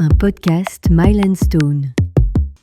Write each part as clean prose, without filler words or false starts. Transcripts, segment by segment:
un podcast Mylan Stone.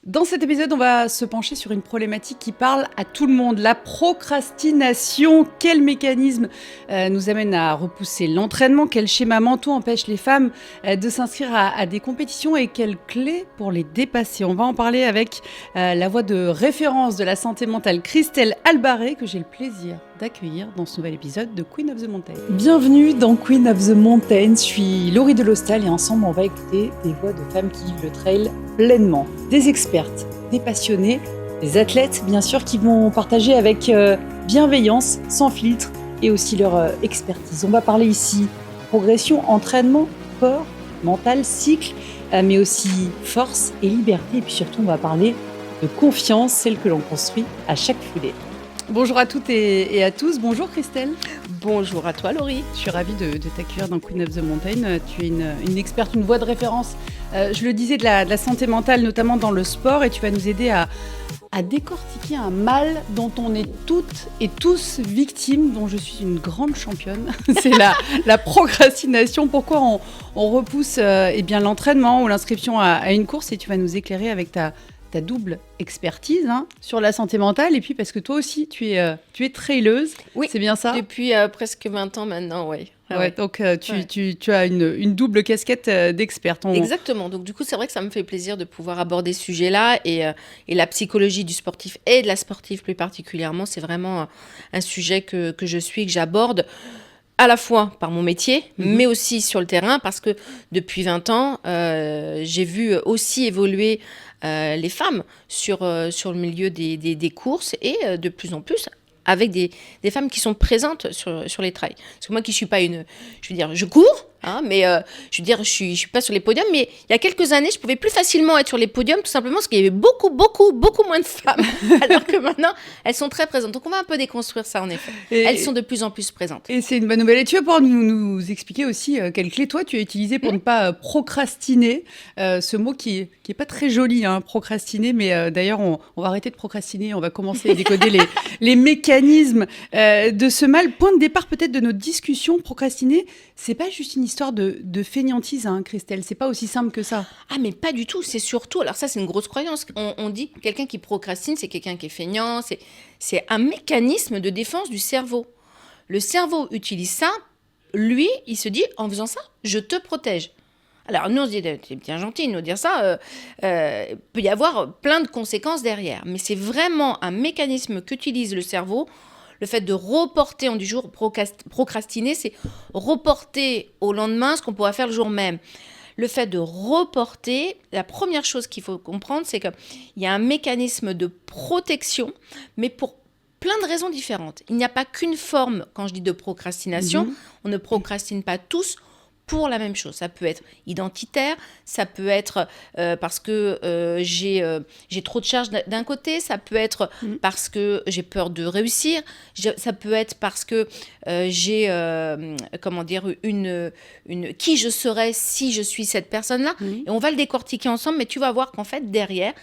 Dans cet épisode, on va se pencher sur une problématique qui parle à tout le monde, la procrastination. Quel mécanisme nous amène à repousser l'entraînement? Quel schéma mentaux empêche les femmes de s'inscrire à des compétitions et quelles clés pour les dépasser? On va en parler avec la voix de référence de la santé mentale, Christelle Albaré, que j'ai le plaisir d'accueillir dans ce nouvel épisode de Queen of the Mountain. Bienvenue dans Queen of the Mountain, je suis Laurie Delostal et ensemble on va écouter des voix de femmes qui vivent le trail pleinement. Des expertes, des passionnées, des athlètes bien sûr qui vont partager avec bienveillance, sans filtre et aussi leur expertise. On va parler ici progression, entraînement, corps, mental, cycle, mais aussi force et liberté. Et puis surtout on va parler de confiance, celle que l'on construit à chaque foulée. Bonjour à toutes et à tous. Bonjour Christelle. Bonjour à toi Laurie. Je suis ravie de t'accueillir dans Queen of the Mountain. Tu es une experte, une voix de référence, je le disais, de la santé mentale, notamment dans le sport. Et tu vas nous aider à décortiquer un mal dont on est toutes et tous victimes, dont je suis une grande championne. C'est la procrastination. Pourquoi on repousse l'entraînement ou l'inscription à une course. Et tu vas nous éclairer avec ta double expertise sur la santé mentale, et puis parce que toi aussi tu es traileuse, oui, c'est bien ça? Depuis presque 20 ans maintenant, oui. Ouais, donc tu as une double casquette d'experte. Exactement, donc du coup c'est vrai que ça me fait plaisir de pouvoir aborder ce sujet-là, et la psychologie du sportif et de la sportive plus particulièrement, c'est vraiment un sujet que j'aborde à la fois par mon métier, mais aussi sur le terrain, parce que depuis 20 ans, j'ai vu aussi évoluer les femmes sur le milieu des courses, et de plus en plus avec des femmes qui sont présentes sur les trails. Parce que moi qui suis pas je cours, mais je suis pas sur les podiums, mais il y a quelques années, je pouvais plus facilement être sur les podiums, tout simplement parce qu'il y avait beaucoup moins de femmes, alors que maintenant, elles sont très présentes. Donc on va un peu déconstruire ça, en effet. Elles sont de plus en plus présentes. Et c'est une bonne nouvelle. Et tu vas pouvoir nous expliquer aussi quelles clés, toi, tu as utilisées pour ne pas procrastiner, ce mot qui est pas très joli, procrastiner, mais d'ailleurs, on va arrêter de procrastiner, on va commencer à décoder les mécanismes de ce mal. Point de départ peut-être de notre discussion, procrastiner, c'est pas juste une histoire de fainéantise, Christelle, c'est pas aussi simple que ça. Ah, mais pas du tout, c'est surtout, alors ça c'est une grosse croyance, on dit que quelqu'un qui procrastine, c'est quelqu'un qui est feignant, c'est un mécanisme de défense du cerveau. Le cerveau utilise ça, lui, il se dit, en faisant ça, je te protège. Alors nous on se dit, c'est bien gentil de nous dire ça, peut y avoir plein de conséquences derrière, mais c'est vraiment un mécanisme qu'utilise le cerveau. Le fait de reporter en du jour, procrastiner, c'est reporter au lendemain ce qu'on pourrait faire le jour même. Le fait de reporter, la première chose qu'il faut comprendre, c'est qu'il y a un mécanisme de protection, mais pour plein de raisons différentes. Il n'y a pas qu'une forme, quand je dis de procrastination, on ne procrastine pas tous pour la même chose. Ça peut être identitaire, ça peut être parce que j'ai trop de charges d'un côté, ça peut être parce que j'ai peur de réussir, ça peut être parce que j'ai qui je serais si je suis cette personne-là. Et on va le décortiquer ensemble, mais tu vas voir qu'en fait, derrière,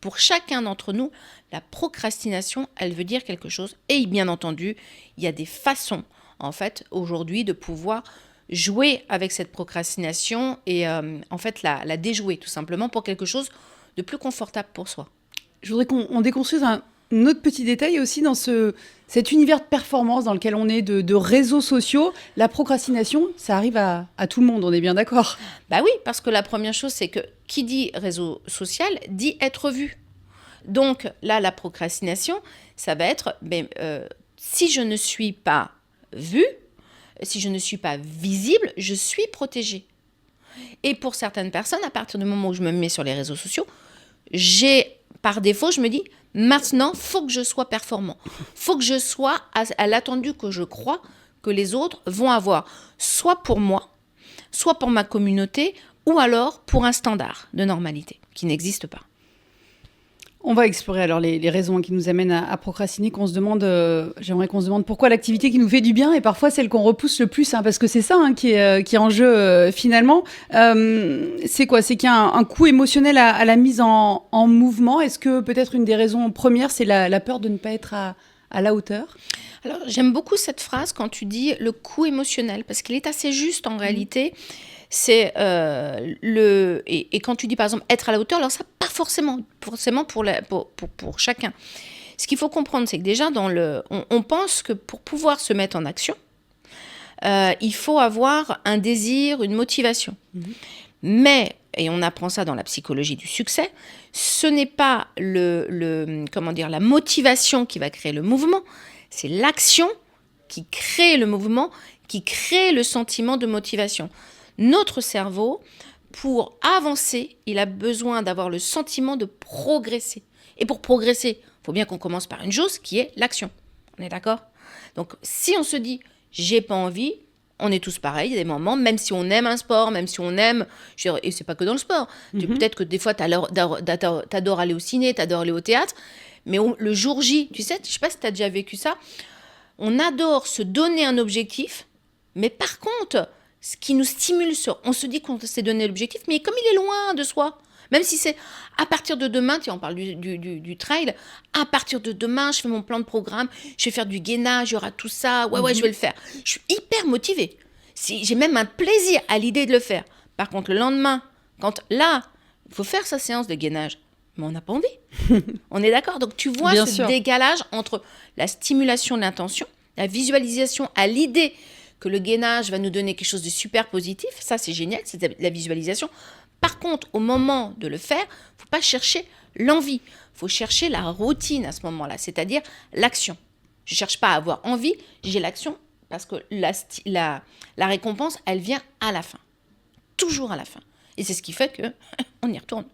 pour chacun d'entre nous, la procrastination, elle veut dire quelque chose. Et bien entendu, il y a des façons, en fait, aujourd'hui, de pouvoir jouer avec cette procrastination et en fait la déjouer tout simplement pour quelque chose de plus confortable pour soi. Je voudrais qu'on déconstruise un autre petit détail aussi dans cet univers de performance dans lequel on est, de réseaux sociaux. La procrastination, ça arrive à tout le monde, on est bien d'accord? Bah oui, parce que la première chose, c'est que qui dit réseau social dit être vu. Donc là, la procrastination, ça va être si je ne suis pas vue, si je ne suis pas visible, je suis protégée. Et pour certaines personnes, à partir du moment où je me mets sur les réseaux sociaux, par défaut, je me dis, maintenant, il faut que je sois performant. Il faut que je sois à l'attendu que je crois que les autres vont avoir, soit pour moi, soit pour ma communauté, ou alors pour un standard de normalité qui n'existe pas. On va explorer alors les raisons qui nous amènent à procrastiner, j'aimerais qu'on se demande pourquoi l'activité qui nous fait du bien est parfois celle qu'on repousse le plus, parce que c'est ça qui est en jeu finalement. C'est quoi? C'est qu'il y a un coût émotionnel à la mise en mouvement. Est-ce que peut-être une des raisons premières, c'est la peur de ne pas être à la hauteur? Alors j'aime beaucoup cette phrase quand tu dis le coût émotionnel, parce qu'il est assez juste en réalité. Et quand tu dis par exemple être à la hauteur, alors ça pas forcément pour chacun. Ce qu'il faut comprendre, c'est que déjà on pense que pour pouvoir se mettre en action, il faut avoir un désir, une motivation. Mais, et on apprend ça dans la psychologie du succès, ce n'est pas la motivation qui va créer le mouvement, c'est l'action qui crée le mouvement, qui crée le sentiment de motivation. Notre cerveau, pour avancer, il a besoin d'avoir le sentiment de progresser. Et pour progresser, il faut bien qu'on commence par une chose qui est l'action. On est d'accord ? Donc, si on se dit « j'ai pas envie », on est tous pareils, il y a des moments, même si on aime un sport, même si on aime, et c'est pas que dans le sport, peut-être que des fois t'adores aller au ciné, t'adores aller au théâtre, mais le jour J, tu sais, je sais pas si t'as déjà vécu ça, on adore se donner un objectif, mais par contre, ce qui nous stimule, on se dit qu'on s'est donné l'objectif, mais comme il est loin de soi, même si c'est à partir de demain, tiens, on parle du trail, à partir de demain, je fais mon plan de programme, je vais faire du gainage, il y aura tout ça, ouais, je vais le faire. Je suis hyper motivée. J'ai même un plaisir à l'idée de le faire. Par contre, le lendemain, il faut faire sa séance de gainage, mais on n'a pas envie. On est d'accord ? Donc, tu vois Bien ce sûr. décalage entre la stimulation de l'intention, la visualisation à l'idée que le gainage va nous donner quelque chose de super positif. Ça, c'est génial, c'est la visualisation. Par contre, au moment de le faire, il ne faut pas chercher l'envie. Il faut chercher la routine à ce moment-là, c'est-à-dire l'action. Je ne cherche pas à avoir envie, j'ai l'action parce que la récompense, elle vient à la fin. Toujours à la fin. Et c'est ce qui fait qu'on y retourne.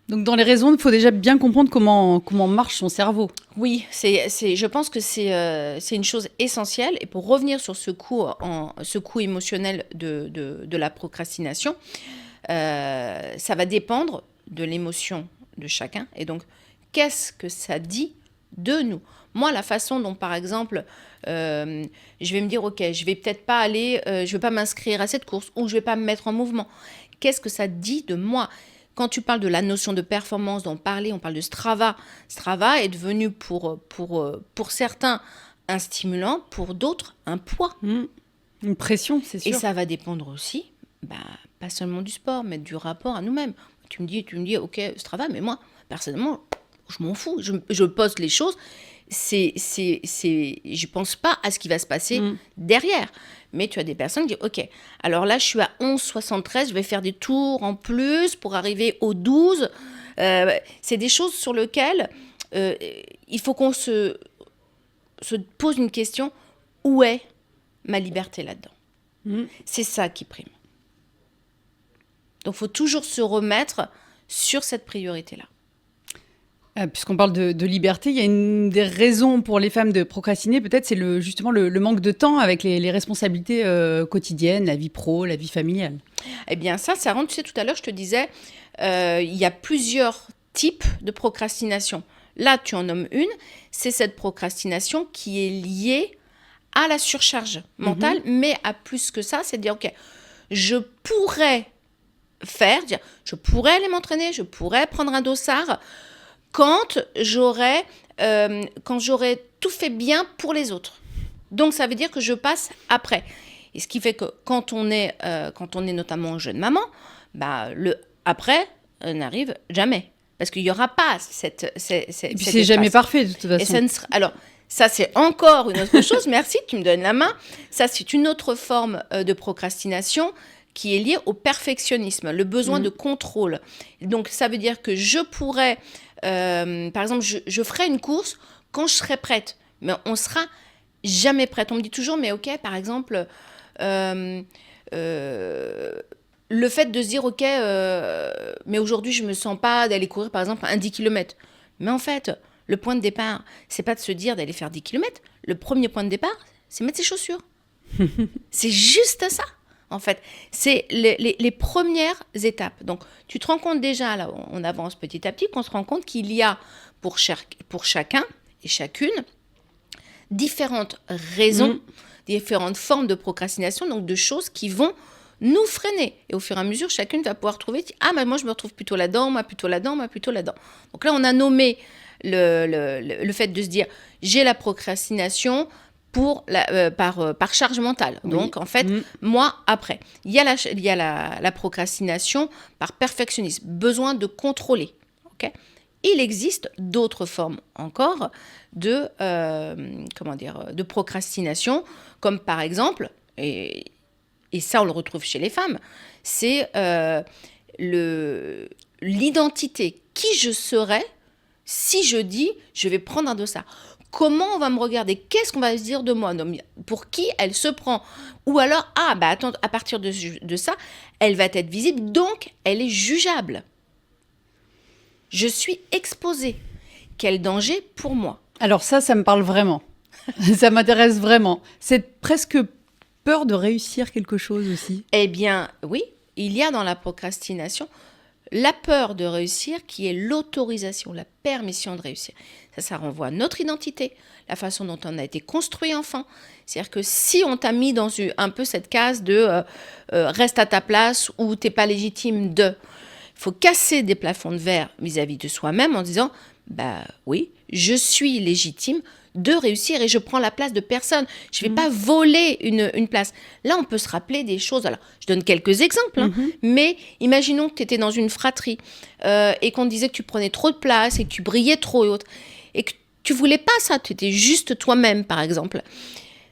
Donc dans les raisons, il faut déjà bien comprendre comment marche son cerveau. Oui, je pense que c'est une chose essentielle. Et pour revenir sur ce coup émotionnel de la procrastination, ça va dépendre de l'émotion de chacun. Et donc, qu'est-ce que ça dit de nous ? Moi, la façon dont, par exemple, je vais me dire, ok, je vais peut-être pas aller, je vais pas m'inscrire à cette course ou je vais pas me mettre en mouvement. Qu'est-ce que ça dit de moi ? Quand tu parles de la notion de performance, on parle de Strava. Strava est devenu pour certains un stimulant, pour d'autres un poids. Une pression, c'est sûr. Et ça va dépendre aussi, pas seulement du sport, mais du rapport à nous-mêmes. Tu me dis, ok, Strava, mais moi, personnellement, je m'en fous. Je poste les choses. Je pense pas à ce qui va se passer derrière. Mais tu as des personnes qui disent, ok, alors là, je suis à 11,73, je vais faire des tours en plus pour arriver aux 12. C'est des choses sur lesquelles il faut qu'on se pose une question, où est ma liberté là-dedans ? C'est ça qui prime. Donc, il faut toujours se remettre sur cette priorité-là. Puisqu'on parle de liberté, il y a une des raisons pour les femmes de procrastiner, peut-être, c'est justement le manque de temps avec les responsabilités quotidiennes, la vie pro, la vie familiale. Eh bien, ça rentre, tu sais, tout à l'heure, je te disais, il y a plusieurs types de procrastination. Là, tu en nommes une, c'est cette procrastination qui est liée à la surcharge mentale, mais à plus que ça, c'est de dire, ok, je pourrais aller m'entraîner, je pourrais prendre un dossard quand j'aurais tout fait bien pour les autres. Donc, ça veut dire que je passe après. Et ce qui fait que quand on est notamment jeune maman, le après n'arrive jamais. Parce qu'il n'y aura pas cette Et puis, c'est jamais parfait, de toute façon. Alors, ça, c'est encore une autre chose. Merci, tu me donnes la main. Ça, c'est une autre forme de procrastination qui est liée au perfectionnisme, le besoin de contrôle. Donc, ça veut dire que je pourrais... par exemple, je ferai une course quand je serai prête. Mais on sera jamais prête. On me dit toujours, mais ok, par exemple, le fait de se dire, ok, mais aujourd'hui, je me sens pas d'aller courir, par exemple, un 10 km. Mais en fait, le point de départ, c'est pas de se dire d'aller faire 10 km. Le premier point de départ, c'est mettre ses chaussures. C'est juste ça. En fait, c'est les premières étapes. Donc, tu te rends compte déjà, là, on avance petit à petit, qu'on se rend compte qu'il y a pour chacun et chacune différentes raisons, différentes formes de procrastination, donc de choses qui vont nous freiner. Et au fur et à mesure, chacune va pouvoir trouver, mais moi, je me retrouve plutôt là-dedans, moi, plutôt là-dedans, moi, plutôt là-dedans. Donc là, on a nommé le fait de se dire, j'ai la procrastination par charge mentale. Oui. Donc, en fait, moi, après. Il y a la procrastination par perfectionnisme, besoin de contrôler. Ok. Il existe d'autres formes encore de procrastination, comme par exemple, et ça on le retrouve chez les femmes, c'est l'identité. Qui je serais si je dis je vais prendre un dossard? Comment on va me regarder? Qu'est-ce qu'on va se dire de moi? Pour qui elle se prend? Ou alors, attends, à partir de ça, elle va être visible, donc elle est jugeable. Je suis exposée. Quel danger pour moi? Alors ça me parle vraiment. Ça m'intéresse vraiment. C'est presque peur de réussir quelque chose aussi. Eh bien, oui, il y a dans la procrastination la peur de réussir qui est l'autorisation, la permission de réussir. Ça renvoie à notre identité, la façon dont on a été construit enfant. C'est-à-dire que si on t'a mis dans un peu cette case de reste à ta place ou t'es pas légitime de... Il faut casser des plafonds de verre vis-à-vis de soi-même en disant oui, je suis légitime de réussir et je prends la place de personne. Je ne vais pas voler une place. Là, on peut se rappeler des choses. Alors, je donne quelques exemples, mais imaginons que tu étais dans une fratrie et qu'on te disait que tu prenais trop de place et que tu brillais trop et autres, et que tu ne voulais pas ça, tu étais juste toi-même, par exemple.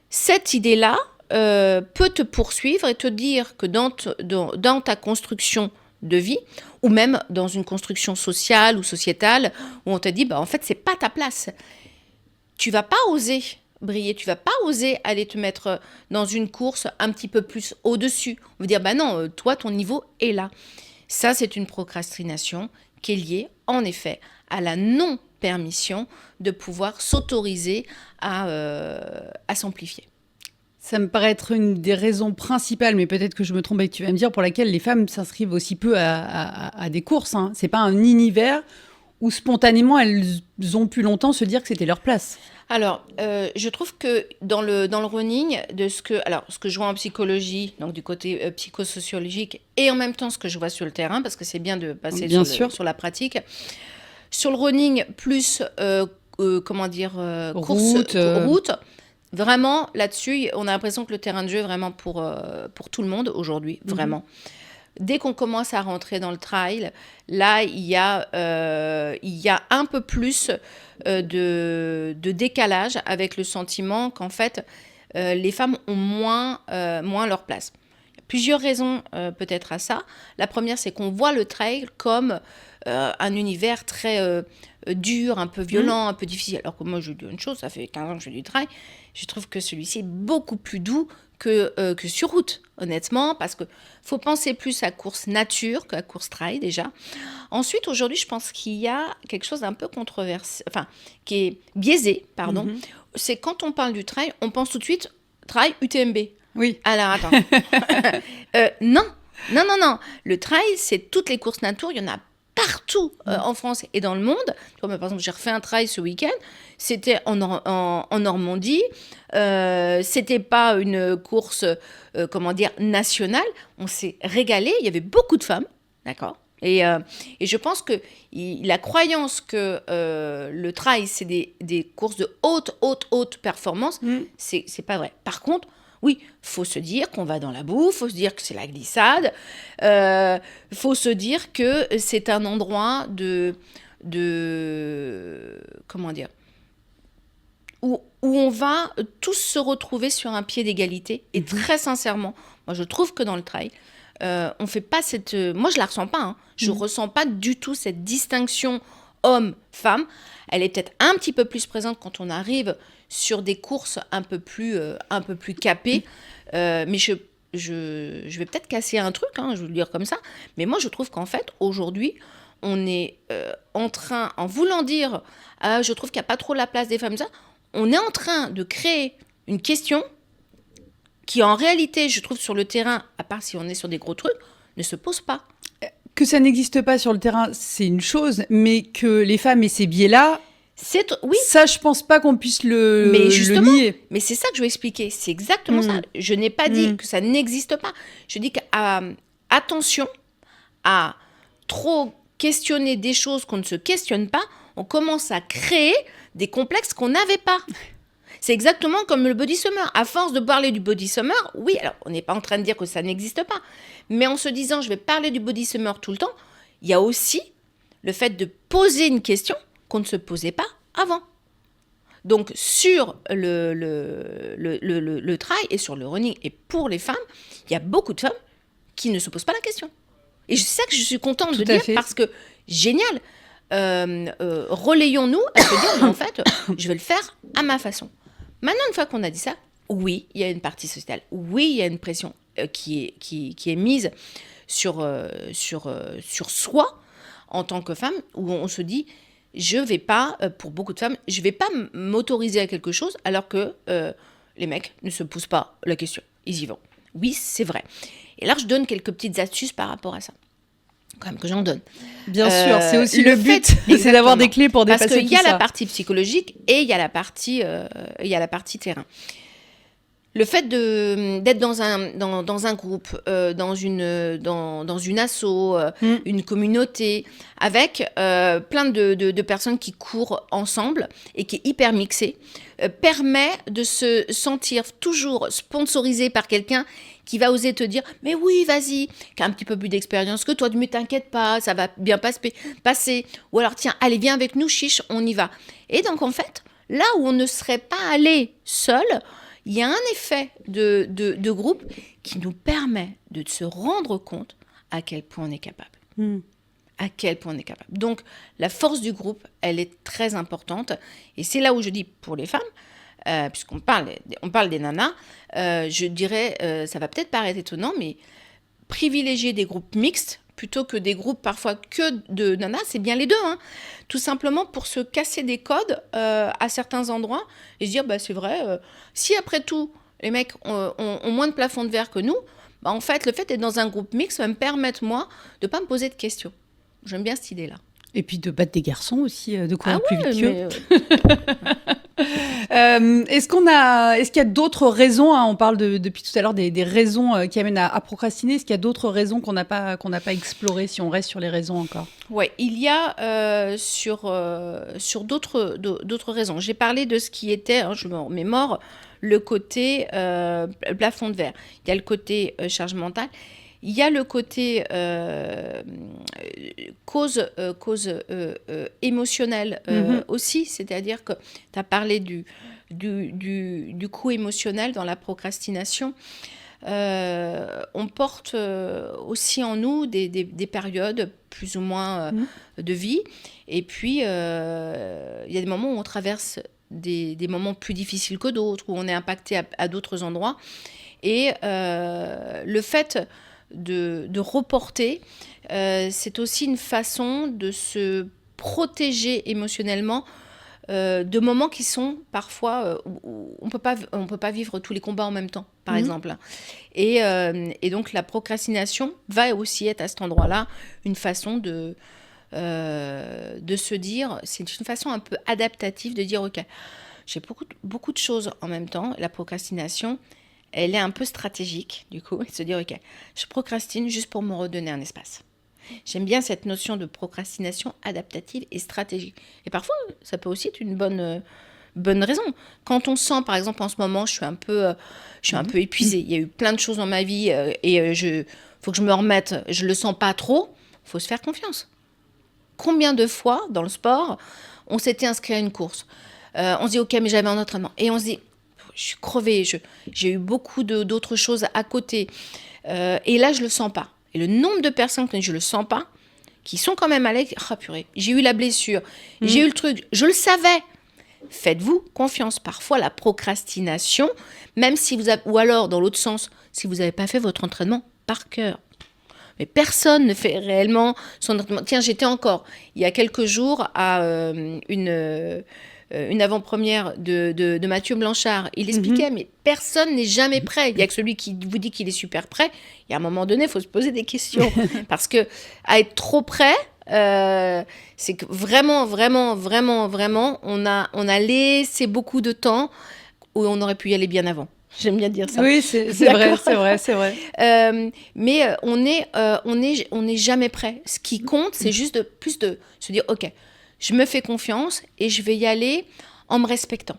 Cette idée-là peut te poursuivre et te dire que dans ta construction de vie, ou même dans une construction sociale ou sociétale, où on te dit, en fait, c'est pas ta place. Tu vas pas oser briller, tu vas pas oser aller te mettre dans une course un petit peu plus au-dessus. On va dire, non, toi, ton niveau est là. Ça, c'est une procrastination qui est liée, en effet, à la non-permission de pouvoir s'autoriser à s'amplifier. Ça me paraît être une des raisons principales, mais peut-être que je me trompe et que tu vas me dire, pour laquelle les femmes s'inscrivent aussi peu à des courses. Hein. C'est pas un univers où spontanément elles ont pu longtemps se dire que c'était leur place. Alors, je trouve que dans le running, ce que je vois en psychologie, donc du côté psychosociologique, et en même temps ce que je vois sur le terrain, parce que c'est bien de passer sur la pratique, sur le running plus, route. Vraiment, là-dessus, on a l'impression que le terrain de jeu est vraiment pour tout le monde aujourd'hui, vraiment. Dès qu'on commence à rentrer dans le trail, là, il y a un peu plus de décalage avec le sentiment qu'en fait, les femmes ont moins leur place. Il y a plusieurs raisons peut-être à ça. La première, c'est qu'on voit le trail comme un univers très dur, un peu violent, un peu difficile. Alors que moi, je dis une chose, ça fait 15 ans que je fais du trail. Je trouve que celui-ci est beaucoup plus doux que sur route, honnêtement, parce qu'il faut penser plus à course nature qu'à course trail, déjà. Ensuite, aujourd'hui, je pense qu'il y a quelque chose d'un peu controversé, qui est biaisé, pardon. C'est quand on parle du trail, on pense tout de suite trail UTMB. Oui. Alors, attends. Non. Le trail, c'est toutes les courses nature, il y en a partout en France et dans le monde. Par exemple, j'ai refait un trail ce week-end. C'était en Normandie. C'était pas une course, nationale. On s'est régalé. Il y avait beaucoup de femmes, d'accord. Et je pense que la croyance que le trail, c'est des courses de haute performance, c'est pas vrai. Par contre, oui, faut se dire qu'on va dans la boue, faut se dire que c'est la glissade, faut se dire que c'est un endroit où on va tous se retrouver sur un pied d'égalité. Et très sincèrement, moi je trouve que dans le trail, on fait pas moi je la ressens pas, je ressens pas du tout cette distinction homme-femme. Elle est peut-être un petit peu plus présente quand on arrive sur des courses un peu plus capées, mais je vais peut-être casser un truc, je vais le dire comme ça, mais moi je trouve qu'en fait aujourd'hui on est en voulant dire je trouve qu'il n'y a pas trop la place des femmes, ça, on est en train de créer une question qui en réalité, je trouve sur le terrain, à part si on est sur des gros trucs, ne se pose pas. Que ça n'existe pas sur le terrain, c'est une chose, mais que les femmes aient ces biais-là, oui. Ça, je pense pas qu'on puisse le nier. Mais c'est ça que je veux expliquer. C'est exactement ça. Je n'ai pas dit que ça n'existe pas. Je dis qu'attention à trop questionner des choses qu'on ne se questionne pas. On commence à créer des complexes qu'on n'avait pas. C'est exactement comme le body summer. À force de parler du body summer, oui, alors on n'est pas en train de dire que ça n'existe pas, mais en se disant je vais parler du body summer tout le temps, il y a aussi le fait de poser une question qu'on ne se posait pas avant. Donc sur le trail et sur le running et pour les femmes, il y a beaucoup de femmes qui ne se posent pas la question. Et c'est ça que je suis contente de dire parce que génial, relayons-nous à se dire mais en fait, je vais le faire à ma façon. Maintenant, une fois qu'on a dit ça, oui, il y a une partie sociale, oui, il y a une pression qui est mise sur soi en tant que femme, où on se dit je vais pas, pour beaucoup de femmes, je vais pas m'autoriser à quelque chose alors que les mecs ne se posent pas la question. Ils y vont. Oui, c'est vrai. Et là, je donne quelques petites astuces par rapport à ça. Quand même que j'en donne. Bien sûr, c'est aussi le but, c'est d'avoir des clés pour dépasser tout ça. Parce qu'il y a la partie psychologique et il y a la partie terrain. Le fait d'être dans un groupe, dans une asso, une communauté, avec plein de personnes qui courent ensemble et qui est hyper mixée, permet de se sentir toujours sponsorisé par quelqu'un qui va oser te dire « Mais oui, vas-y, qui a un petit peu plus d'expérience que toi, mais t'inquiète pas, ça va bien passer. » Ou alors « Tiens, allez, viens avec nous, chiche, on y va. » Et donc, en fait, là où on ne serait pas allé seul, il y a un effet de groupe qui nous permet de se rendre compte à quel point on est capable. À quel point on est capable. Donc, la force du groupe, elle est très importante. Et c'est là où je dis pour les femmes, puisqu'on parle des nanas, je dirais, ça va peut-être paraître étonnant, mais privilégier des groupes mixtes plutôt que des groupes parfois que de nanas, c'est bien les deux. Hein. Tout simplement pour se casser des codes à certains endroits et se dire, bah, c'est vrai, si après tout, les mecs ont moins de plafond de verre que nous, bah, en fait, le fait d'être dans un groupe mixte va me permettre, moi, de ne pas me poser de questions. J'aime bien cette idée-là. Et puis de battre des garçons aussi, de courir plus vite qu'eux. Est-ce qu'il y a d'autres raisons, hein, on parle depuis tout à l'heure des raisons qui amènent à procrastiner, est-ce qu'il y a d'autres raisons qu'on n'a pas explorées, si on reste sur les raisons encore ? Oui, il y a sur d'autres raisons. J'ai parlé de ce qui était, hein, je me remémore, le côté plafond de verre. Il y a le côté charge mentale. Il y a le côté cause émotionnelle aussi, c'est-à-dire que tu as parlé du coût émotionnel dans la procrastination. On porte aussi en nous des périodes plus ou moins de vie. Et puis, il y a des moments où on traverse des moments plus difficiles que d'autres, où on est impacté à d'autres endroits. Et le fait de reporter, c'est aussi une façon de se protéger émotionnellement de moments qui sont parfois où on peut pas vivre tous les combats en même temps, par exemple. Et donc la procrastination va aussi être à cet endroit-là une façon de se dire, c'est une façon un peu adaptative de dire ok, j'ai beaucoup de choses en même temps. La procrastination, elle est un peu stratégique, du coup, et se dire, ok, je procrastine juste pour me redonner un espace. J'aime bien cette notion de procrastination adaptative et stratégique. Et parfois, ça peut aussi être une bonne raison. Quand on sent, par exemple, en ce moment, je suis un peu épuisée. Il y a eu plein de choses dans ma vie et faut que je me remette. Je le sens pas trop. Il faut se faire confiance. Combien de fois, dans le sport, on s'était inscrit à une course, on se dit, ok, mais j'avais un entraînement. Et on se dit, je suis crevée, j'ai eu beaucoup d'autres choses à côté. Et là, je le sens pas. Et le nombre de personnes que je le sens pas, qui sont quand même allées, ah purée, j'ai eu la blessure, j'ai eu le truc, je le savais. Faites-vous confiance. Parfois, la procrastination, même si vous avez, ou alors dans l'autre sens, si vous n'avez pas fait votre entraînement par cœur. Mais personne ne fait réellement son entraînement. Tiens, j'étais encore, il y a quelques jours, à une avant-première de Mathieu Blanchard. Il expliquait, mais personne n'est jamais prêt. Il n'y a que celui qui vous dit qu'il est super prêt. Et à un moment donné, il faut se poser des questions. Parce que à être trop prêt, c'est que vraiment, on a laissé beaucoup de temps où on aurait pu y aller bien avant. J'aime bien dire ça. Oui, c'est vrai. Mais on n'est jamais prêt. Ce qui compte, c'est juste plus de se dire, ok, je me fais confiance et je vais y aller en me respectant.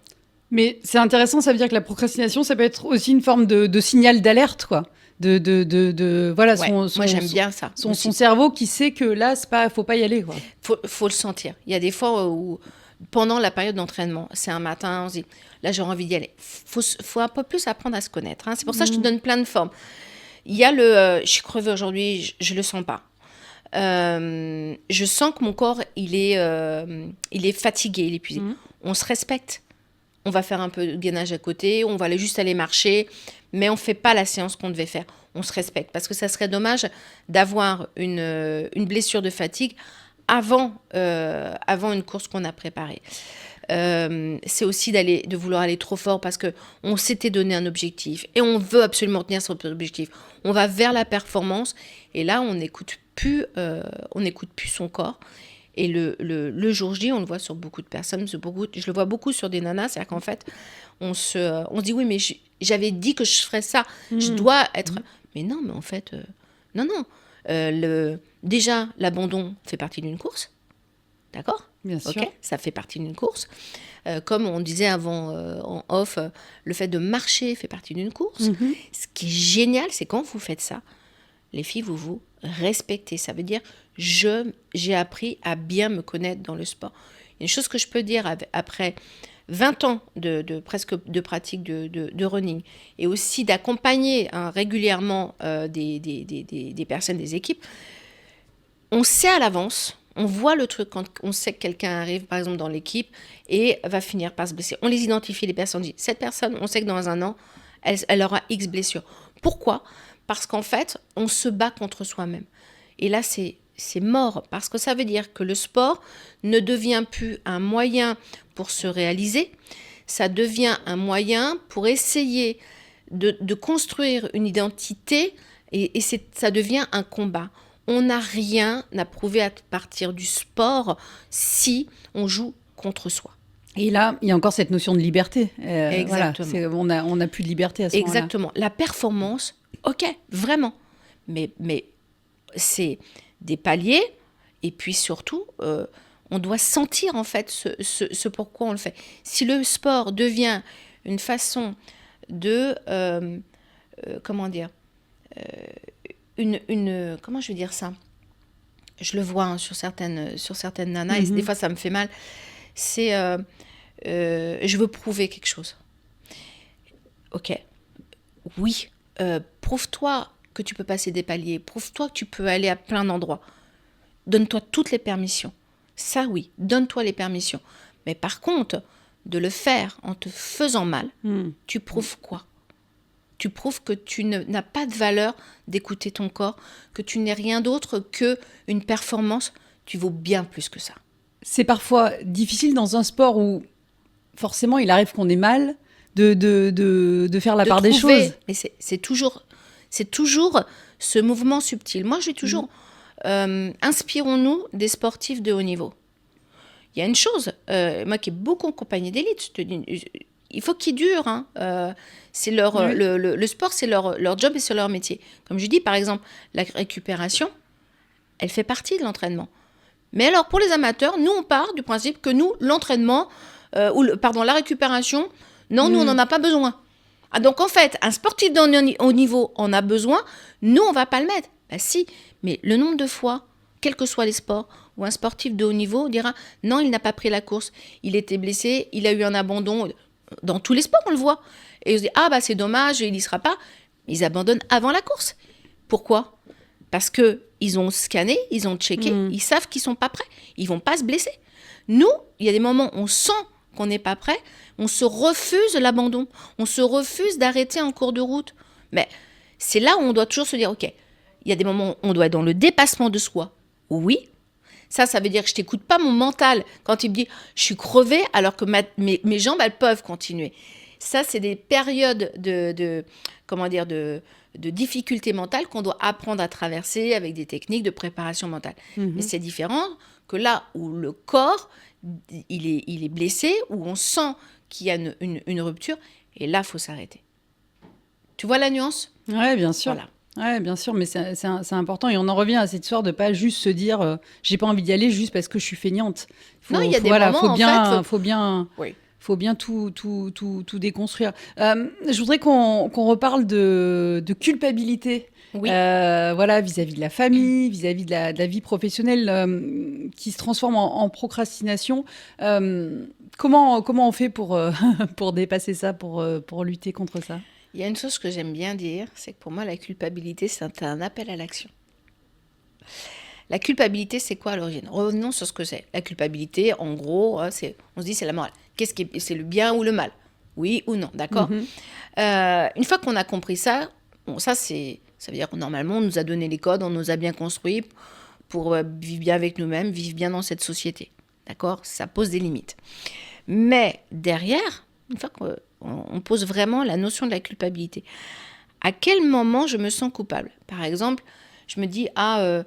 Mais c'est intéressant, ça veut dire que la procrastination, ça peut être aussi une forme de signal d'alerte, quoi. Voilà, Ouais, moi, j'aime bien ça. son cerveau qui sait que là, faut pas y aller, quoi. Faut le sentir. Il y a des fois où, pendant la période d'entraînement, c'est un matin, on se dit, là, j'ai envie d'y aller. Faut un peu plus apprendre à se connaître, hein. C'est pour ça que je te donne plein de formes. Il y a je suis crevée aujourd'hui, je le sens pas. Je sens que mon corps, il est fatigué, il est épuisé. On se respecte. On va faire un peu de gainage à côté, on va juste aller marcher, mais on ne fait pas la séance qu'on devait faire. On se respecte, parce que ça serait dommage d'avoir une blessure de fatigue avant une course qu'on a préparée. C'est aussi de vouloir aller trop fort parce qu'on s'était donné un objectif et on veut absolument tenir cet objectif. On va vers la performance et là, on n'écoute plus son corps. Et le jour J, on le voit sur beaucoup de personnes, je le vois beaucoup sur des nanas, c'est-à-dire qu'en fait, on se dit oui, mais j'avais dit que je ferais ça, je dois être... Mais non, mais en fait, non. Déjà, l'abandon fait partie d'une course, d'accord ? Bien sûr. Okay, ça fait partie d'une course. Comme on disait avant en off, le fait de marcher fait partie d'une course. Ce qui est génial, c'est quand vous faites ça, les filles, vous respectez. Ça veut dire, j'ai appris à bien me connaître dans le sport. Une chose que je peux dire après 20 ans de pratique de running et aussi d'accompagner régulièrement des personnes, des équipes, on sait à l'avance, on voit le truc quand on sait que quelqu'un arrive, par exemple, dans l'équipe et va finir par se blesser. On les identifie, les personnes. On dit, cette personne, on sait que dans un an, elle aura X blessures. Pourquoi ? Parce qu'en fait, on se bat contre soi-même. Et là, c'est mort. Parce que ça veut dire que le sport ne devient plus un moyen pour se réaliser. Ça devient un moyen pour essayer de construire une identité et ça devient un combat. On n'a rien à prouver à partir du sport si on joue contre soi. Et là, il y a encore cette notion de liberté. Exactement. Voilà, on n'a plus de liberté à ce moment-là. Exactement. La performance, ok, vraiment. Mais c'est des paliers. Et puis surtout, on doit sentir en fait ce pourquoi on le fait. Si le sport devient une façon de... comment dire comment je vais dire ça ? Je le vois sur certaines nanas, et des fois ça me fait mal. C'est je veux prouver quelque chose. Ok, oui, prouve-toi que tu peux passer des paliers, prouve-toi que tu peux aller à plein d'endroits. Donne-toi toutes les permissions. Ça oui, donne-toi les permissions. Mais par contre, de le faire en te faisant mal, tu prouves quoi ? Tu prouves que tu n'as pas de valeur d'écouter ton corps, que tu n'es rien d'autre qu'une performance. Tu vaux bien plus que ça. C'est parfois difficile dans un sport où forcément il arrive qu'on ait mal de faire la part des choses. Mais c'est toujours ce mouvement subtil. Moi, je dis toujours, inspirons-nous des sportifs de haut niveau. Il y a une chose, moi qui ai beaucoup accompagné d'élite, je te dis... Il faut qu'ils durent. Hein. C'est le sport, c'est leur job et c'est leur métier. Comme je dis, par exemple, la récupération, elle fait partie de l'entraînement. Mais alors, pour les amateurs, nous, on part du principe que nous, l'entraînement, la récupération, non, nous, on n'en a pas besoin. Ah, donc, en fait, un sportif de haut niveau en a besoin, nous, on ne va pas le mettre. Ben si, mais le nombre de fois, quels que soient les sports, où un sportif de haut niveau dira, non, il n'a pas pris la course, il était blessé, il a eu un abandon... Dans tous les sports, on le voit. Et on se dit, c'est dommage, il n'y sera pas. Ils abandonnent avant la course. Pourquoi ? Parce qu'ils ont scanné, ils ont checké, ils savent qu'ils ne sont pas prêts. Ils ne vont pas se blesser. Nous, il y a des moments où on sent qu'on n'est pas prêt, on se refuse l'abandon. On se refuse d'arrêter en cours de route. Mais c'est là où on doit toujours se dire, ok, il y a des moments où on doit être dans le dépassement de soi. Oui. Ça veut dire que je t'écoute pas mon mental quand il me dit je suis crevée alors que mes jambes elles peuvent continuer. Ça c'est des périodes de difficultés mentales qu'on doit apprendre à traverser avec des techniques de préparation mentale. Mais c'est différent que là où le corps il est blessé, où on sent qu'il y a une rupture et là faut s'arrêter. Tu vois la nuance ? Ouais, bien sûr. Voilà. Ouais, bien sûr, mais c'est important. Et on en revient à cette histoire de pas juste se dire j'ai pas envie d'y aller juste parce que je suis feignante. Non, il y a des moments, faut bien faut bien tout déconstruire. Je voudrais qu'on reparle de culpabilité. Oui. Voilà, vis-à-vis de la famille, vis-à-vis de la vie professionnelle qui se transforme en procrastination. Comment on fait pour dépasser ça, pour lutter contre ça? Il y a une chose que j'aime bien dire, c'est que pour moi, la culpabilité, c'est un appel à l'action. La culpabilité, c'est quoi à l'origine? Revenons sur ce que c'est. La culpabilité, en gros, on se dit c'est la morale. C'est le bien ou le mal? Oui ou non, d'accord? Une fois qu'on a compris ça, ça veut dire que normalement, on nous a donné les codes, on nous a bien construits pour vivre bien avec nous-mêmes, vivre bien dans cette société. D'accord? Ça pose des limites. Mais derrière, une fois qu'on pose vraiment la notion de la culpabilité, à quel moment je me sens coupable? Par exemple, je me dis, là,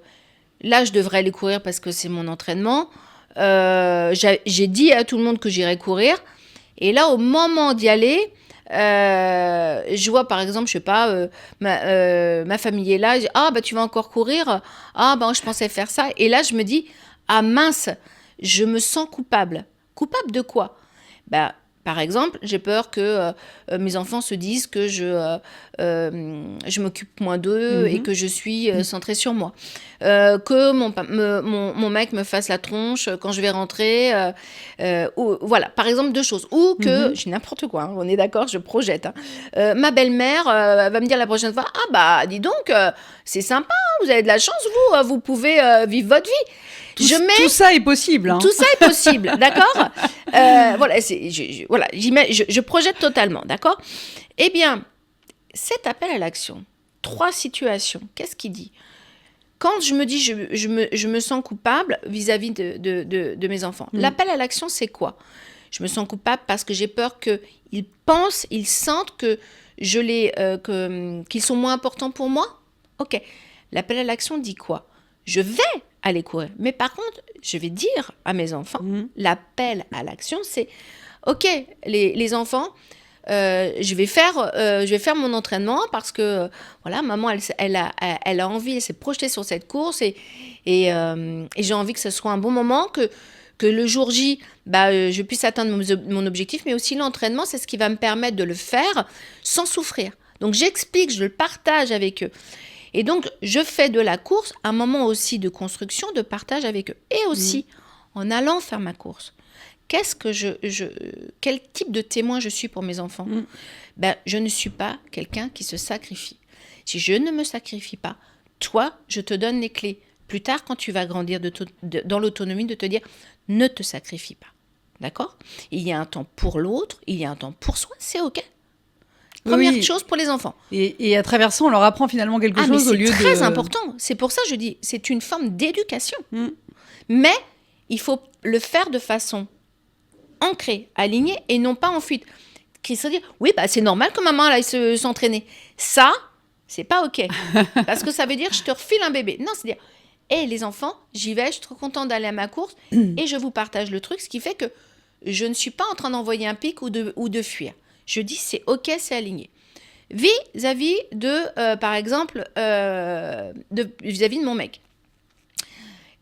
je devrais aller courir parce que c'est mon entraînement. J'ai dit à tout le monde que j'irais courir. Et là, au moment d'y aller, je vois, par exemple, je sais pas, ma famille est là. Je dis, tu vas encore courir? Je pensais faire ça. Et là, je me dis, mince, je me sens coupable. Coupable de quoi? Par exemple, j'ai peur que mes enfants se disent que je m'occupe moins d'eux et que je suis centrée sur moi. Que mon mec me fasse la tronche quand je vais rentrer. Voilà, par exemple, deux choses. Ou que, je dis n'importe quoi, on est d'accord, je projette. Ma belle-mère va me dire la prochaine fois, dis donc, c'est sympa, vous avez de la chance, vous pouvez vivre votre vie. Tout ça est possible. Hein. Tout ça est possible, d'accord? Voilà, je projette totalement, d'accord? Eh bien, cet appel à l'action, 3 situations, qu'est-ce qu'il dit? Quand je me dis je me sens coupable vis-à-vis de mes enfants, l'appel à l'action, c'est quoi? Je me sens coupable parce que j'ai peur qu'ils pensent, ils sentent que qu'ils sont moins importants pour moi? Ok, l'appel à l'action dit quoi? Je vais aller courir. Mais par contre, je vais dire à mes enfants, l'appel à l'action, c'est ok, les enfants, je vais faire mon entraînement parce que voilà, maman, elle a envie, elle s'est projetée sur cette course et j'ai envie que ce soit un bon moment, que le jour J, je puisse atteindre mon objectif, mais aussi l'entraînement, c'est ce qui va me permettre de le faire sans souffrir. Donc j'explique, je le partage avec eux. Et donc, je fais de la course un moment aussi de construction, de partage avec eux. Et aussi, en allant faire ma course, quel type de témoin je suis pour mes enfants? Je ne suis pas quelqu'un qui se sacrifie. Si je ne me sacrifie pas, toi, je te donne les clés. Plus tard, quand tu vas grandir dans l'autonomie, de te dire, ne te sacrifie pas. D'accord? Il y a un temps pour l'autre, il y a un temps pour soi, c'est OK. Première chose pour les enfants. Et à travers ça, on leur apprend finalement quelque chose au lieu de... C'est très important. C'est pour ça que je dis, c'est une forme d'éducation. Mais il faut le faire de façon ancrée, alignée et non pas en fuite. Qui se dire, c'est normal que maman aille s'entraîner. Ça, c'est pas OK. Parce que ça veut dire, je te refile un bébé. Non, c'est dire, les enfants, j'y vais, je suis trop contente d'aller à ma course et je vous partage le truc, ce qui fait que je ne suis pas en train d'envoyer un pic ou de fuir. Je dis, c'est OK, c'est aligné. Vis-à-vis de, par exemple, vis-à-vis de mon mec.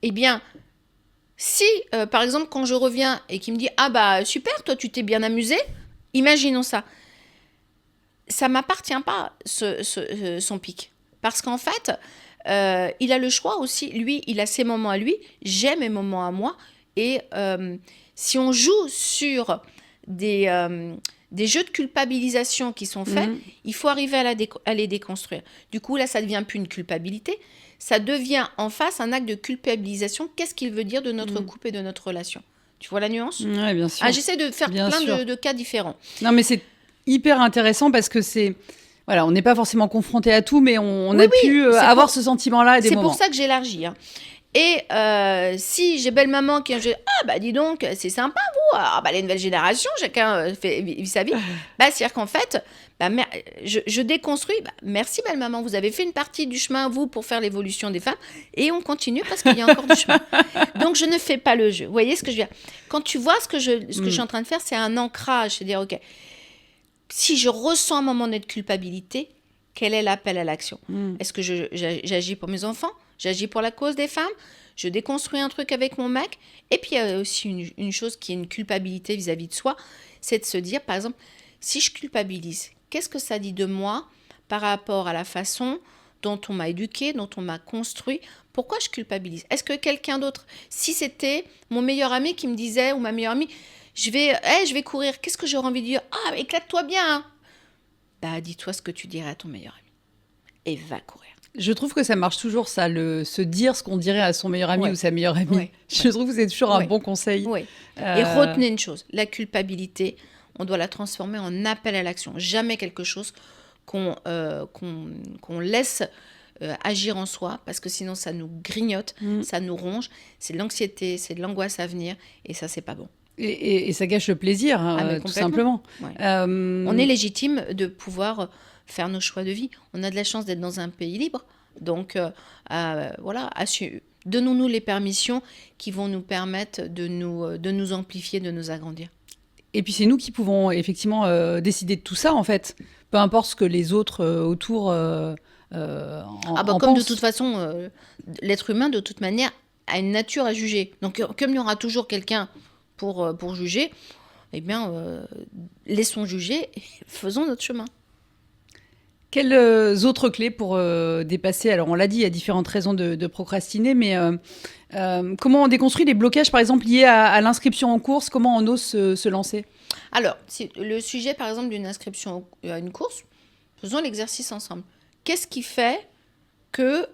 Eh bien, si, par exemple, quand je reviens et qu'il me dit, super, toi, tu t'es bien amusé, imaginons ça. Ça ne m'appartient pas, son pic. Parce qu'en fait, il a le choix aussi. Lui, il a ses moments à lui. J'ai mes moments à moi. Et si on joue sur des jeux de culpabilisation qui sont faits, il faut arriver à les déconstruire. Du coup, là, ça ne devient plus une culpabilité, ça devient en face un acte de culpabilisation. Qu'est-ce qu'il veut dire de notre couple et de notre relation? Tu vois la nuance? Oui, bien sûr. J'essaie de faire plein de cas différents. Non, mais c'est hyper intéressant parce que c'est... Voilà, on n'est pas forcément confronté à tout, mais on a pu avoir ce sentiment-là à des moments. C'est pour ça que j'élargis. Hein. Et si j'ai belle-maman qui dit « dis donc, c'est sympa, vous, les nouvelles générations, chacun vit sa vie. » C'est-à-dire qu'en fait, je déconstruis. Merci belle-maman, vous avez fait une partie du chemin, vous, pour faire l'évolution des femmes. Et on continue parce qu'il y a encore du chemin. Donc, je ne fais pas le jeu. Vous voyez ce que je veux dire? Quand tu vois ce que je suis en train de faire, c'est un ancrage. C'est-à-dire, OK, si je ressens un moment de culpabilité, quel est l'appel à l'action? Est-ce que j'agis pour mes enfants? J'agis pour la cause des femmes? je déconstruis un truc avec mon mec. Et puis, il y a aussi une chose qui est une culpabilité vis-à-vis de soi, c'est de se dire, par exemple, si je culpabilise, qu'est-ce que ça dit de moi par rapport à la façon dont on m'a éduqué, dont on m'a construit? Pourquoi je culpabilise? Est-ce que quelqu'un d'autre, si c'était mon meilleur ami qui me disait, ou ma meilleure amie, je vais courir, qu'est-ce que j'aurais envie de dire? Ah, éclate-toi bien, hein. Bah, dis-toi ce que tu dirais à ton meilleur ami et va courir. Je trouve que ça marche toujours, ça, se dire ce qu'on dirait à son meilleur ami Ouais. ou sa meilleure amie. Ouais. Je trouve que c'est toujours un Ouais. bon conseil. Oui. Et Euh, retenez une chose, la culpabilité, on doit la transformer en appel à l'action. Jamais quelque chose qu'on laisse agir en soi, parce que sinon ça nous grignote, ça nous ronge. C'est de l'anxiété, c'est de l'angoisse à venir, et ça, c'est pas bon. et ça gâche le plaisir, Ah, mais tout complètement. simplement. Ouais. Euh, On est légitime de pouvoir faire nos choix de vie. On a de la chance d'être dans un pays libre. Donc, voilà, donnons-nous les permissions qui vont nous permettre de nous amplifier, de nous agrandir. Et puis c'est nous qui pouvons effectivement décider de tout ça, en fait. Peu importe ce que les autres autour en Comme pensent. de toute façon, l'être humain, de toute manière, a une nature à juger. Donc, comme il y aura toujours quelqu'un pour juger, eh bien, laissons juger et faisons notre chemin. Quelles autres clés pour dépasser, alors on l'a dit, il y a différentes raisons de procrastiner, mais comment on déconstruit les blocages, par exemple, liés à l'inscription en course? Comment on ose se lancer? Alors, le sujet, par exemple, d'une inscription à une course, faisons l'exercice ensemble. Qu'est-ce qui fait que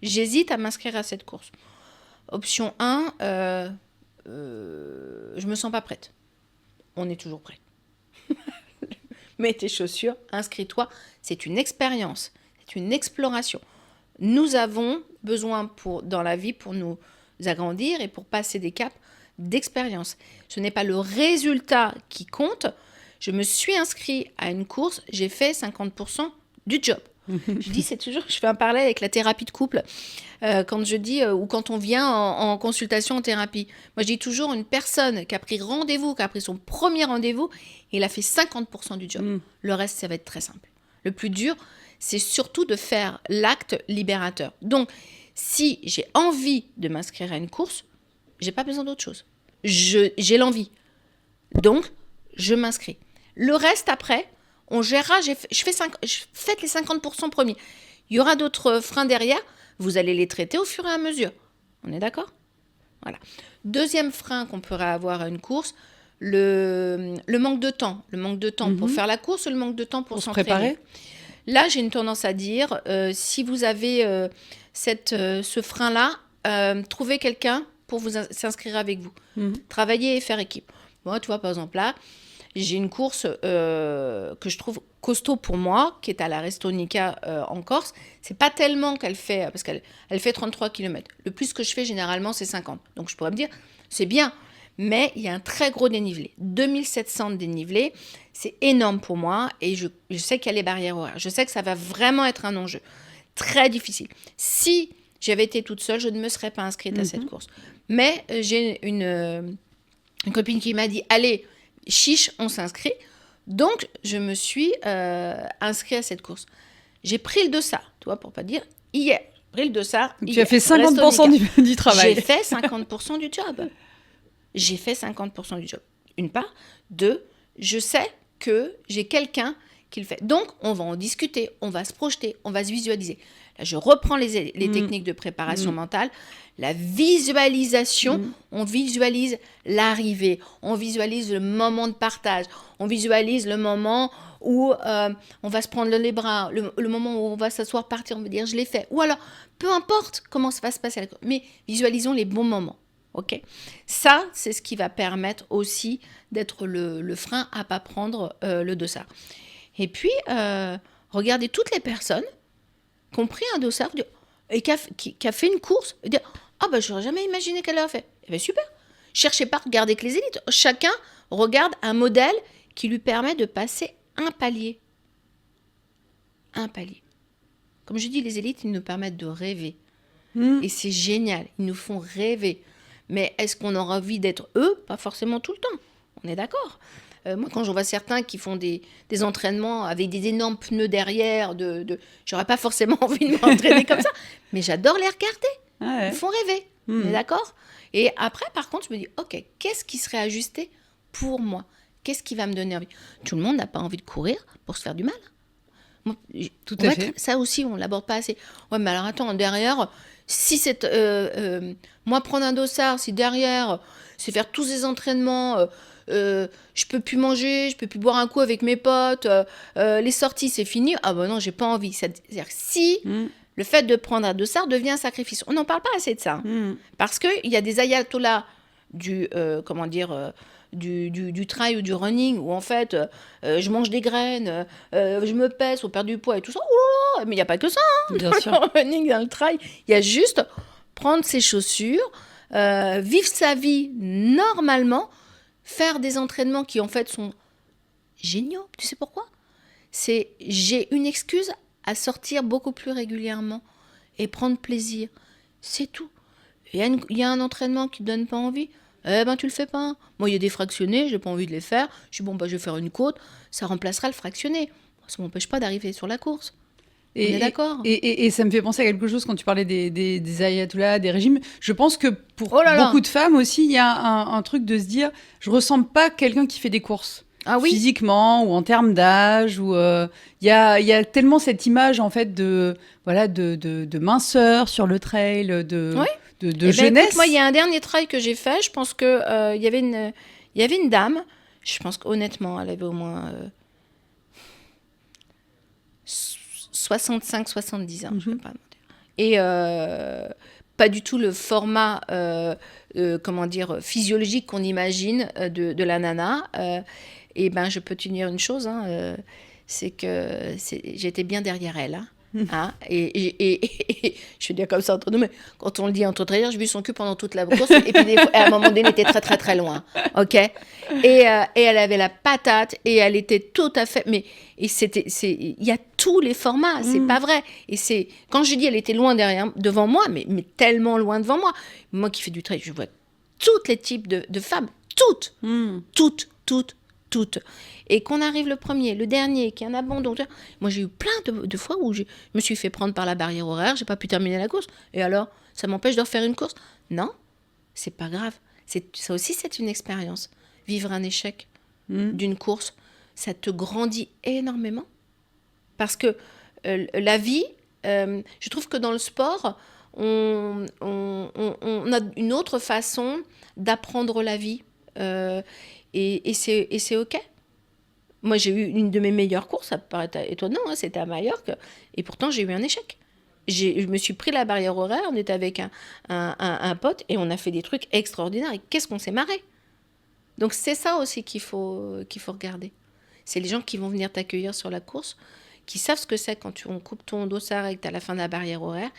j'hésite à m'inscrire à cette course? Option 1, je me sens pas prête. On est toujours prêt. Mets tes chaussures, inscris-toi. C'est une expérience, c'est une exploration. Nous avons besoin dans la vie, pour nous agrandir et pour passer des caps, d'expérience. Ce n'est pas le résultat qui compte. Je me suis inscrit à une course, j'ai fait 50% du job. Je dis, je fais un parallèle avec la thérapie de couple. Quand je dis, ou quand on vient en consultation en thérapie. Moi, je dis toujours, une personne qui a pris rendez-vous, qui a pris son premier rendez-vous, il a fait 50% du job. Le reste, ça va être très simple. Le plus dur, c'est surtout de faire l'acte libérateur. Donc, si j'ai envie de m'inscrire à une course, j'ai pas besoin d'autre chose. J'ai l'envie. Donc, je m'inscris. Le reste, après, on gérera. Faites les 50% premiers. Il y aura d'autres freins derrière. Vous allez les traiter au fur et à mesure. On est d'accord? Voilà. Deuxième frein qu'on pourrait avoir à une course, le manque de temps. Le manque de temps pour faire la course, le manque de temps pour se s'entraîner. préparer. Là, j'ai une tendance à dire, si vous avez ce frein-là, trouvez quelqu'un pour s'inscrire avec vous. Travailler et faire équipe. Moi, tu vois, par exemple, là, j'ai une course que je trouve costaud pour moi, qui est à la Restonica en Corse. C'est pas tellement qu'elle fait, parce qu'elle fait 33 km. Le plus que je fais, généralement, c'est 50. Donc, je pourrais me dire, c'est bien. Mais il y a un très gros dénivelé. 2700 de dénivelé, c'est énorme pour moi. Et je sais qu'il y a les barrières horaires. Je sais que ça va vraiment être un enjeu très difficile. Si j'avais été toute seule, je ne me serais pas inscrite à cette course. Mais j'ai une copine qui m'a dit, allez, chiche, on s'inscrit. Donc, je me suis inscrite à cette course. J'ai pris le dossard, tu vois, pour pas dire hier. Pris le dossard. Tu as fait 50% du travail. J'ai fait 50% du job. J'ai fait 50% du job. Une part. Deux, je sais que j'ai quelqu'un qui le fait. Donc, on va en discuter, on va se projeter, on va se visualiser. Là, je reprends les techniques de préparation mentale. La visualisation, on visualise l'arrivée, on visualise le moment de partage, on visualise le moment où on va se prendre les bras, le moment où on va s'asseoir, partir, on va dire je l'ai fait. Ou alors, peu importe comment ça va se passer, mais visualisons les bons moments. Ok, ça, c'est ce qui va permettre aussi d'être le frein à ne pas prendre le dossard. Et puis, regardez toutes les personnes qui ont pris un dossard et qui a fait une course et dire « Ah, ben, j'aurais jamais imaginé qu'elle l'aurait fait. » Eh bien, super. Cherchez pas à regarder que les élites. Chacun regarde un modèle qui lui permet de passer un palier. Un palier. Comme je dis, les élites, ils nous permettent de rêver. Et c'est génial. Ils nous font rêver. Mais est-ce qu'on aura envie d'être eux? Pas forcément tout le temps. On est d'accord. Moi, quand j'en vois certains qui font des entraînements avec des énormes pneus derrière, j'aurais pas forcément envie de m'entraîner comme ça, mais j'adore les regarder. Ah ouais. Ils font rêver. On est d'accord? Et après, par contre, je me dis, ok, qu'est-ce qui serait ajusté pour moi? Qu'est-ce qui va me donner envie? Tout le monde n'a pas envie de courir pour se faire du mal. Moi, Tout à fait. ça aussi, on l'aborde pas assez. Ouais, mais alors attends, derrière, si c'est moi prendre un dossard, si derrière c'est faire tous ces entraînements, je peux plus manger, je peux plus boire un coup avec mes potes, les sorties c'est fini. Ah ben non, j'ai pas envie. C'est-à-dire que si le fait de prendre un dossard devient un sacrifice, on n'en parle pas assez de ça, hein. Parce que il y a des ayatollahs du du trail ou du running où en fait je mange des graines, je me pèse pour perdre du poids et tout ça. Oh, mais il n'y a pas que ça, hein, Bien dans sûr. le running, dans le trail. Il y a juste prendre ses chaussures, vivre sa vie normalement, faire des entraînements qui en fait sont géniaux. Tu sais pourquoi? J'ai une excuse à sortir beaucoup plus régulièrement et prendre plaisir. C'est tout. Il y a un entraînement qui ne donne pas envie. Eh ben, tu le fais pas. Moi, il y a des fractionnés, j'ai pas envie de les faire. Je dis, bon, bah, je vais faire une côte, ça remplacera le fractionné. Ça m'empêche pas d'arriver sur la course. On est d'accord? Et ça me fait penser à quelque chose quand tu parlais des ayatollahs, des régimes. Je pense que pour Oh là là. beaucoup de femmes aussi, il y a un truc de se dire, je ressemble pas à quelqu'un qui fait des courses. Ah oui. Physiquement ou en termes d'âge, ou il y a tellement cette image en fait de minceur sur le trail, de Oui. de Eh ben, jeunesse. écoute, moi, il y a un dernier trail que j'ai fait. Je pense que il y avait une dame. Je pense qu'honnêtement, elle avait au moins 65-70 ans. Je peux pas mentir. Et pas du tout le format, comment dire, physiologique qu'on imagine de la nana. Et ben, je peux te dire une chose, hein, c'est que j'étais bien derrière elle. Hein. Hein, et je vais dire comme ça entre nous, mais quand on le dit entre trailers, j'ai vu son cul pendant toute la course, et puis à un moment donné, il était très très très loin, ok, et elle avait la patate, et elle était tout à fait, mais il y a tous les formats, c'est pas vrai, et c'est quand je dis elle était loin devant moi, mais tellement loin devant moi, moi qui fais du trail, je vois tous les types de femmes, toutes, toutes. Et qu'on arrive le premier, le dernier, qu'il y a un abandon. Moi, j'ai eu plein de fois où je me suis fait prendre par la barrière horaire, j'ai pas pu terminer la course. Et alors, ça m'empêche de refaire une course? Non, c'est pas grave. Ça aussi, c'est une expérience. Vivre un échec d'une course, ça te grandit énormément. Parce que la vie, je trouve que dans le sport, on a une autre façon d'apprendre la vie. Et c'est OK. Moi, j'ai eu une de mes meilleures courses, ça paraît étonnant, hein, c'était à Majorque, et pourtant, j'ai eu un échec. Je me suis pris la barrière horaire, on était avec un pote, et on a fait des trucs extraordinaires, et qu'est-ce qu'on s'est marré. Donc, c'est ça aussi qu'il faut regarder. C'est les gens qui vont venir t'accueillir sur la course, qui savent ce que c'est quand on coupe ton dossard et que tu à la fin de la barrière horaire,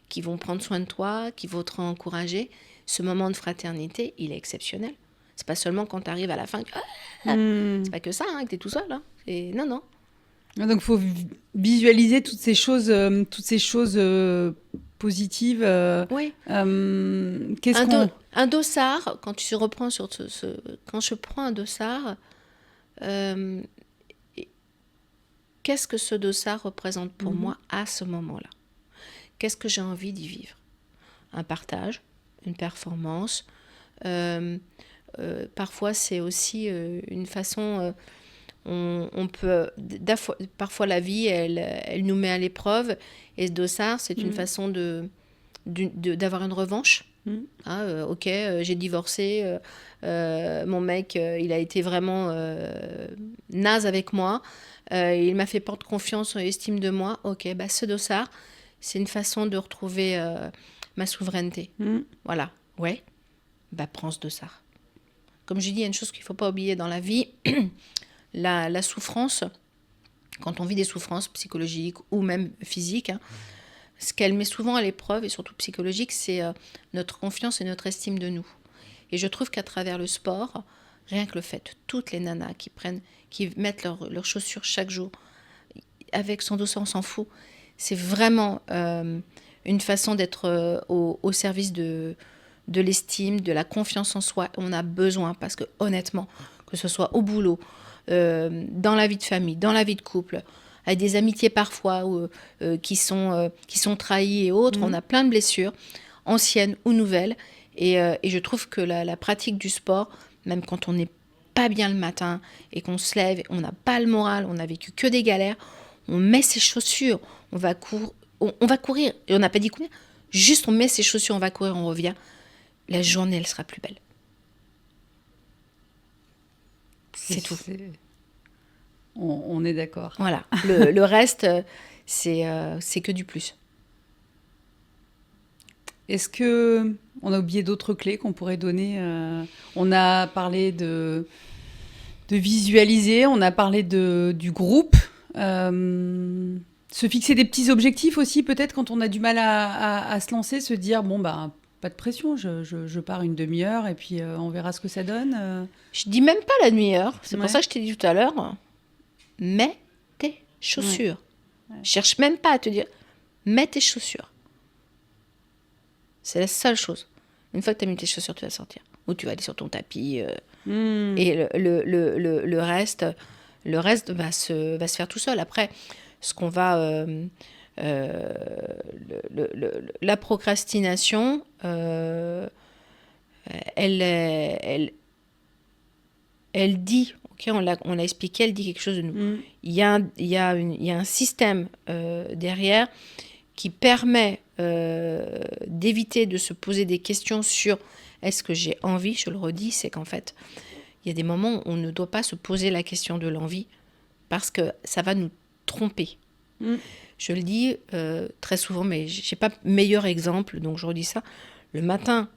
qui vont prendre soin de toi, qui vont te encourager. Ce moment de fraternité, il est exceptionnel. C'est pas seulement quand tu arrives à la fin. C'est pas que ça, hein, que tu es tout seul. Hein. Non. Donc, il faut visualiser toutes ces choses positives. Oui. Qu'est-ce qu'on... Un dossard, quand tu se reprends sur quand je prends un dossard, qu'est-ce que ce dossard représente pour moi à ce moment-là? Qu'est-ce que j'ai envie d'y vivre? Un partage, une performance. Parfois, c'est aussi une façon... on peut... Parfois, la vie, elle nous met à l'épreuve. Et ce dossard, c'est une façon d'avoir une revanche. Ok, j'ai divorcé. Mon mec, il a été vraiment naze avec moi. Il m'a fait perdre confiance et estime de moi. Ok, bah, ce dossard, c'est une façon de retrouver ma souveraineté. Voilà, ouais. Bah, prends ce dossard. Comme je dis, il y a une chose qu'il ne faut pas oublier dans la vie, la souffrance, quand on vit des souffrances psychologiques ou même physiques, hein, ce qu'elle met souvent à l'épreuve, et surtout psychologique, c'est notre confiance et notre estime de nous. Et je trouve qu'à travers le sport, rien que le fait, toutes les nanas qui mettent leurs chaussures chaque jour, avec son dossard, on s'en fout, c'est vraiment une façon d'être au service de l'estime, de la confiance en soi. On a besoin, parce que honnêtement, que ce soit au boulot, dans la vie de famille, dans la vie de couple, avec des amitiés parfois qui sont trahies et autres. On a plein de blessures, anciennes ou nouvelles. Et je trouve que la pratique du sport, même quand on n'est pas bien le matin et qu'on se lève, on n'a pas le moral, on n'a vécu que des galères, on met ses chaussures, on va courir, et on n'a pas dit combien, juste on met ses chaussures, on va courir, on revient, la journée, elle sera plus belle. C'est tout. On est d'accord. Voilà, le reste, c'est que du plus. Est-ce que on a oublié d'autres clés qu'on pourrait donner On a parlé de visualiser, on a parlé du groupe. Se fixer des petits objectifs aussi, peut-être quand on a du mal à se lancer, se dire bon bah pas de pression, je pars une demi-heure et puis on verra ce que ça donne. Je dis même pas la demi-heure, c'est Ouais. pour ça que je t'ai dit tout à l'heure, mets tes chaussures. Ouais. Cherche même pas à te dire, mets tes chaussures. C'est la seule chose. Une fois que tu as mis tes chaussures, tu vas sortir. Ou tu vas aller sur ton tapis. Et le reste va se faire tout seul. Après, ce qu'on va... la procrastination, elle dit, ok, on l'a expliqué, elle dit quelque chose de nous. Il y a un système derrière qui permet d'éviter de se poser des questions sur est-ce que j'ai envie. Je le redis, c'est qu'en fait, il y a des moments où on ne doit pas se poser la question de l'envie parce que ça va nous tromper. Je le dis très souvent, mais je n'ai pas meilleur exemple, donc je redis ça. Le matin,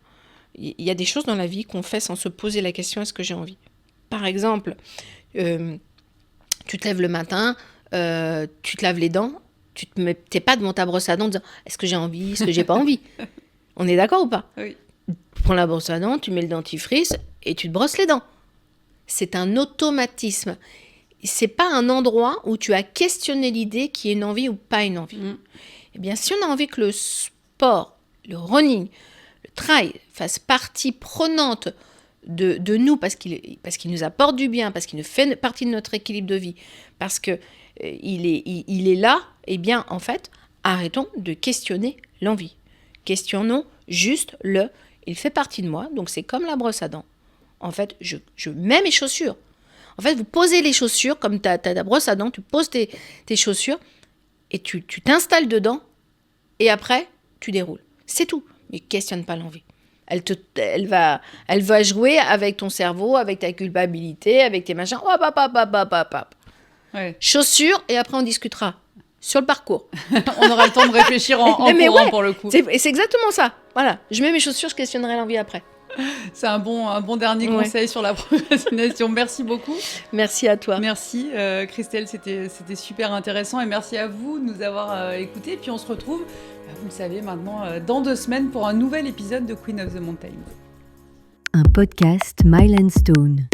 il y a des choses dans la vie qu'on fait sans se poser la question est-ce que j'ai envie. Par exemple, tu te lèves le matin, tu te laves les dents, tu n'es pas devant ta brosse à dents en disant est-ce que j'ai envie, est-ce que j'ai pas envie. On est d'accord ou pas? Oui. Tu prends la brosse à dents, tu mets le dentifrice et tu te brosses les dents. C'est un automatisme. C'est pas un endroit où tu as questionné l'idée qu'il y ait une envie ou pas une envie. Eh bien, si on a envie que le sport, le running, le trail fasse partie prenante de nous parce qu'il nous apporte du bien, parce qu'il fait partie de notre équilibre de vie, parce que il est là, eh bien, en fait, arrêtons de questionner l'envie. Questionnons juste il fait partie de moi, donc c'est comme la brosse à dents. En fait, je mets mes chaussures. En fait, vous posez les chaussures, comme tu as ta brosse à dents, tu poses tes chaussures et tu t'installes dedans et après, tu déroules. C'est tout. Mais questionne pas l'envie. Elle va jouer avec ton cerveau, avec ta culpabilité, avec tes machins. Hop, hop, hop, hop, hop, hop, hop. Ouais. Chaussures et après, on discutera sur le parcours. On aura le temps de réfléchir en courant pour le coup. C'est exactement ça. Voilà. Je mets mes chaussures, je questionnerai l'envie après. C'est un bon dernier Ouais. conseil sur la procrastination. Merci beaucoup. Merci à toi. Merci Christelle, c'était super intéressant et merci à vous de nous avoir écoutés. Puis on se retrouve, vous le savez maintenant, dans 2 semaines pour un nouvel épisode de Queen of the Mountain. Un podcast Mile & Stone.